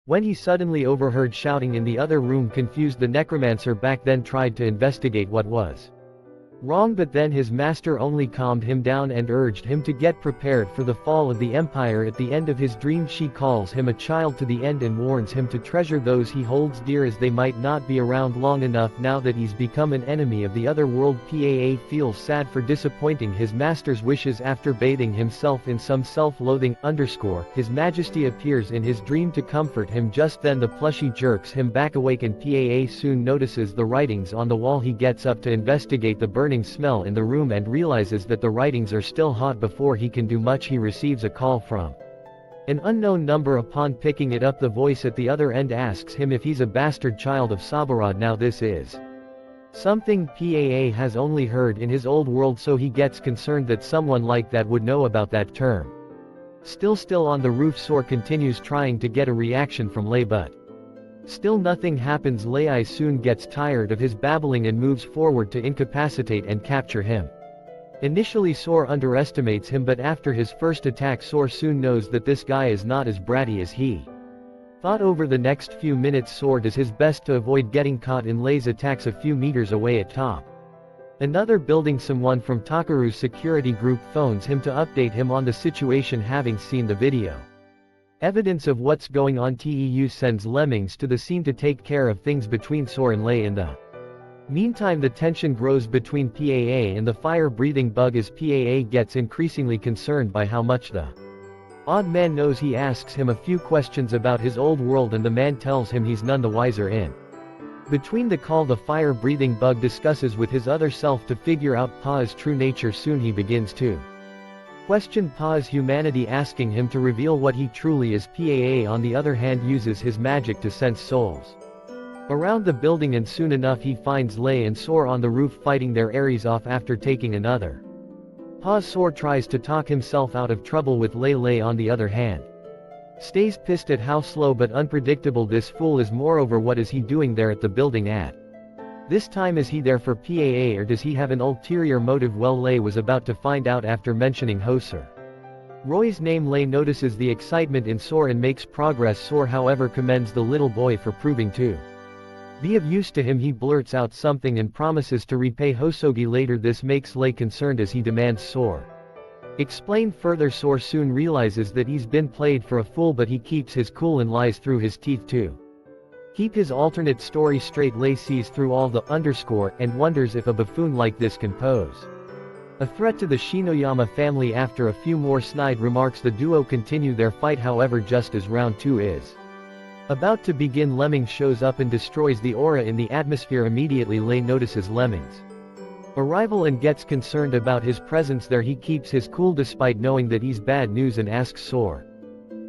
When he suddenly overheard shouting in the other room, confused, the necromancer back then tried to investigate what was wrong, but then his master only calmed him down and urged him to get prepared for the fall of the empire. At the end of his dream, she calls him a child to the end and warns him to treasure those he holds dear, as they might not be around long enough now that he's become an enemy of the other world. Paa feels sad for disappointing his master's wishes. After bathing himself in some self-loathing his majesty appears in his dream to comfort him. Just then the plushie jerks him back awake, and Paa soon notices the writings on the wall. He gets up to investigate the burning smell in the room and realizes that the writings are still hot. Before he can do much, he receives a call from an unknown number. Upon picking it up, the voice at the other end asks him if he's a bastard child of Sabarad. Now this is something Paa has only heard in his old world, so he gets concerned that someone like that would know about that term. Still on the roof, Sor continues trying to get a reaction from Lei, but still nothing happens. Lei soon gets tired of his babbling and moves forward to incapacitate and capture him. Initially Sor underestimates him, but after his first attack Sor soon knows that this guy is not as bratty as he thought. Over the next few minutes Sor does his best to avoid getting caught in Lei's attacks. A few meters away at top another building, someone from Takaru's security group phones him to update him on the situation. Having seen the video evidence of what's going on, Teu sends Lemmings to the scene to take care of things between Sor and Lei. In the meantime, the tension grows between Paa and the fire-breathing bug as Paa gets increasingly concerned by how much the odd man knows. He asks him a few questions about his old world and the man tells him he's none the wiser. In between the call, the fire-breathing bug discusses with his other self to figure out Pa's true nature. Soon he begins to question Pa's humanity, asking him to reveal what he truly is. Paa on the other hand uses his magic to sense souls around the building, and soon enough he finds Lei and Sor on the roof fighting their Aries off after taking another pause. Sor tries to talk himself out of trouble with Lei. Lei on the other hand stays pissed at how slow but unpredictable this fool is. Moreover, what is he doing there at the building at this time? Is he there for Paa, or does he have an ulterior motive? Well, Lei was about to find out after mentioning Hoser Roy's name. Lei notices the excitement in Sor and makes progress. Sor however commends the little boy for proving to be of use to him. He blurts out something and promises to repay Hosogi later. This makes Lei concerned as he demands Sor explain further. Sor soon realizes that he's been played for a fool, but he keeps his cool and lies through his teeth to keep his alternate story straight. Lei sees through all the and wonders if a buffoon like this can pose a threat to the Shinoyama family. After a few more snide remarks, the duo continue their fight. However, just as round 2 is about to begin, Lemmings shows up and destroys the aura in the atmosphere. Immediately Lei notices Lemmings' arrival and gets concerned about his presence there. He keeps his cool despite knowing that he's bad news and asks Sor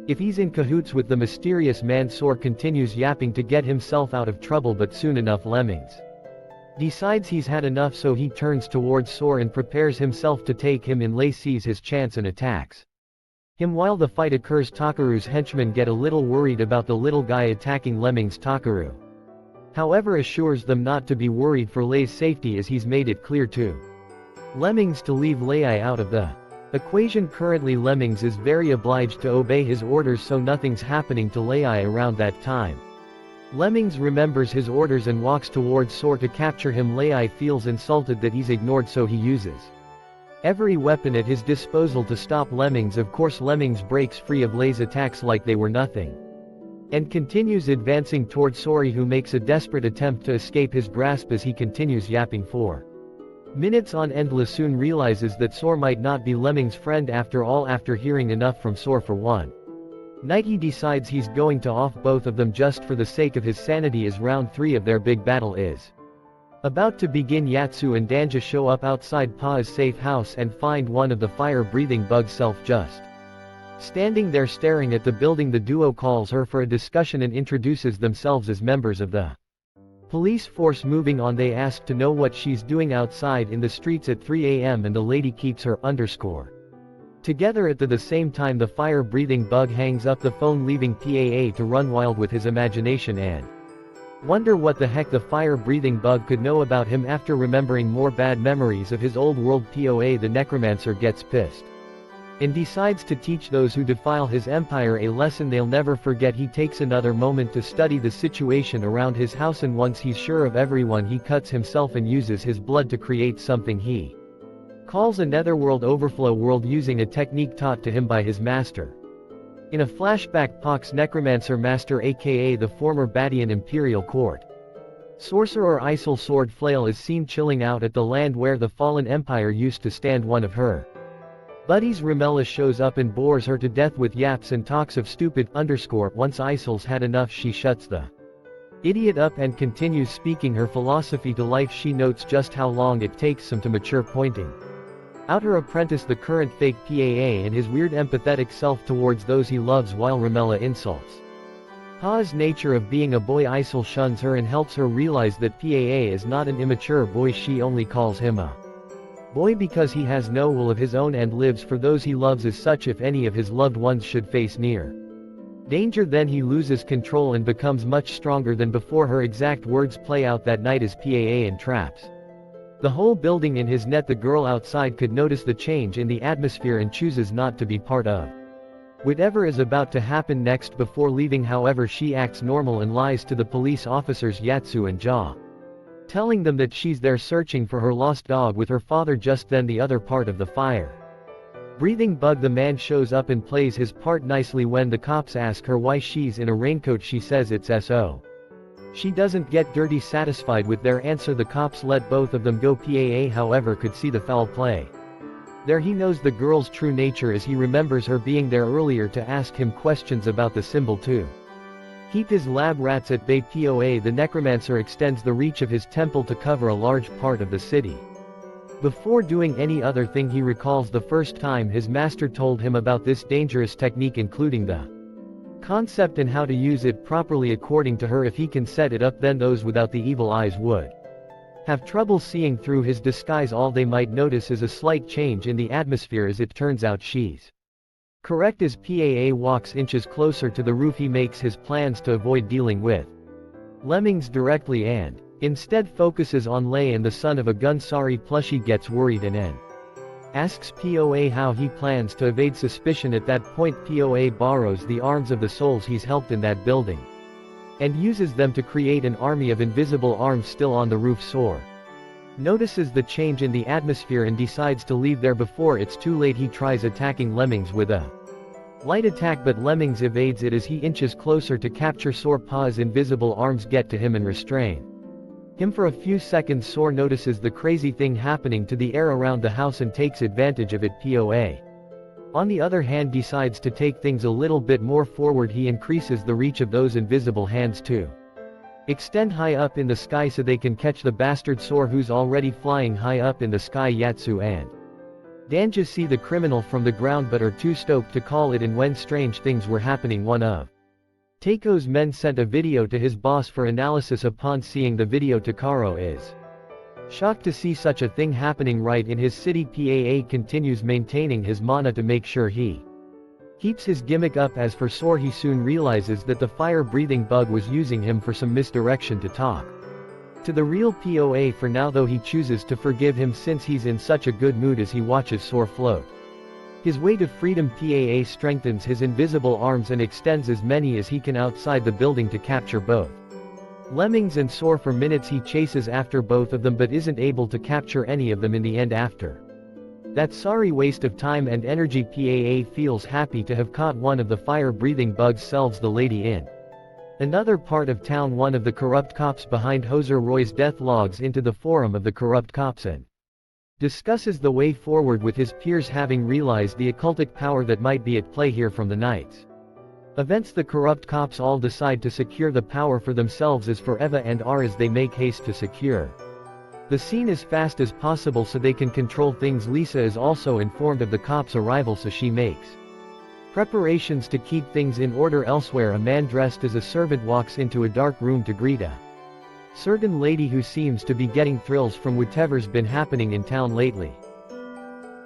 if he's in cahoots with the mysterious man. Sor continues yapping to get himself out of trouble, but soon enough Lemmings decides he's had enough, so he turns towards Sor and prepares himself to take him in. Lei sees his chance and attacks him. While the fight occurs, Takaru's henchmen get a little worried about the little guy attacking Lemmings. Takaru however assures them not to be worried for Lei's safety, as he's made it clear to Lemmings to leave Lei out of the equation. Currently Lemmings is very obliged to obey his orders, so nothing's happening to Lei around that time. Lemmings remembers his orders and walks towards Sor to capture him. Lei feels insulted that he's ignored, so he uses every weapon at his disposal to stop Lemmings. Of course, Lemmings breaks free of Lei's attacks like they were nothing and continues advancing towards Sori, who makes a desperate attempt to escape his grasp as he continues yapping for minutes on end. Soon realizes that Sor might not be Lemmings' friend after all. After hearing enough from Sor for one night, he decides he's going to off both of them just for the sake of his sanity. As round 3 of their big battle is about to begin, Yatsu and Danja show up outside Pa's safe house and find one of the fire-breathing bug's self just standing there staring at the building. The duo calls her for a discussion and introduces themselves as members of the police force. Moving on, they ask to know what she's doing outside in the streets at 3 a.m. and the lady keeps her together. At the same time, the fire-breathing bug hangs up the phone, leaving Paa to run wild with his imagination and wonder what the heck the fire-breathing bug could know about him. After remembering more bad memories of his old world POA, the necromancer gets pissed and decides to teach those who defile his empire a lesson they'll never forget. He takes another moment to study the situation around his house, and once he's sure of everyone, he cuts himself and uses his blood to create something he calls a netherworld overflow world, using a technique taught to him by his master. In a flashback, Pak's necromancer master, aka the former Badian imperial court sorcerer Isel Sword Flail, is seen chilling out at the land where the fallen empire used to stand. One of her buddies, Ramella, shows up and bores her to death with yaps and talks of stupid. Once Isel's had enough, she shuts the idiot up and continues speaking her philosophy to life. She notes just how long it takes some to mature, pointing out her apprentice, the current fake PAA, and his weird empathetic self towards those he loves, while Ramella insults Pa's nature of being a boy. Isel shuns her and helps her realize that PAA is not an immature boy. She only calls him a boy because he has no will of his own and lives for those he loves. As such, if any of his loved ones should face near danger, then he loses control and becomes much stronger than before. Her exact words play out that night as PAA entraps the whole building in his net. The girl outside could notice the change in the atmosphere and chooses not to be part of whatever is about to happen next. Before leaving, however, she acts normal and lies to the police officers Yatsu and Ja, telling them that she's there searching for her lost dog with her father. Just then, the other part of the fire breathing bug, the man, shows up and plays his part nicely. When the cops ask her why she's in a raincoat, she says it's so she doesn't get dirty. Satisfied with their answer, the cops let both of them go. PAA, however, could see the foul play there. He knows the girl's true nature as he remembers her being there earlier to ask him questions about the symbol to keep his lab rats at bay. POA, the necromancer, extends the reach of his temple to cover a large part of the city. Before doing any other thing, he recalls the first time his master told him about this dangerous technique, including the concept and how to use it properly. According to her, if he can set it up, then those without the evil eyes would have trouble seeing through his disguise. All they might notice is a slight change in the atmosphere. As it turns out, she's correct. As PAA walks inches closer to the roof, he makes his plans to avoid dealing with lemmings directly and instead focuses on Lei and the son of a gun. Sorry, plushie gets worried and asks POA how he plans to evade suspicion. At that point, POA borrows the arms of the souls he's helped in that building and uses them to create an army of invisible arms. Still on the roof, Sor notices the change in the atmosphere and decides to leave there before it's too late. He tries attacking Lemmings with a light attack, but Lemmings evades it as he inches closer to capture Sor. Pa's invisible arms get to him and restrain him for a few seconds. Sor notices the crazy thing happening to the air around the house and takes advantage of it. POA, on the other hand, decides to take things a little bit more forward. He increases the reach of those invisible hands to extend high up in the sky so they can catch the bastard Sor, who's already flying high up in the sky. Yatsu and Danja see the criminal from the ground but are too stoked to call it in when strange things were happening. One of Teiko's men sent a video to his boss for analysis. Upon seeing the video, Takaro is shocked to see such a thing happening right in his city. PAA continues maintaining his mana to make sure he keeps his gimmick up. As for Sor, he soon realizes that the fire-breathing bug was using him for some misdirection to talk to the real POA. For now, though, he chooses to forgive him since he's in such a good mood as he watches Sor float his way to freedom. PAA strengthens his invisible arms and extends as many as he can outside the building to capture both Lemmings and Sor. For minutes he chases after both of them but isn't able to capture any of them in the end. After that sorry waste of time and energy, PAA feels happy to have caught one of the fire-breathing bugs. Selves the lady in another part of town. One of the corrupt cops behind Hoser Roy's death logs into the forum of the corrupt cops and discusses the way forward with his peers, having realized the occultic power that might be at play here. From the night's events, the corrupt cops all decide to secure the power for themselves as for Eva and R, as they make haste to secure the scene as fast as possible so they can control things. Lisa is also informed of the cops' arrival, so she makes preparations to keep things in order. Elsewhere, a man dressed as a servant walks into a dark room to greet a certain lady who seems to be getting thrills from whatever's been happening in town lately.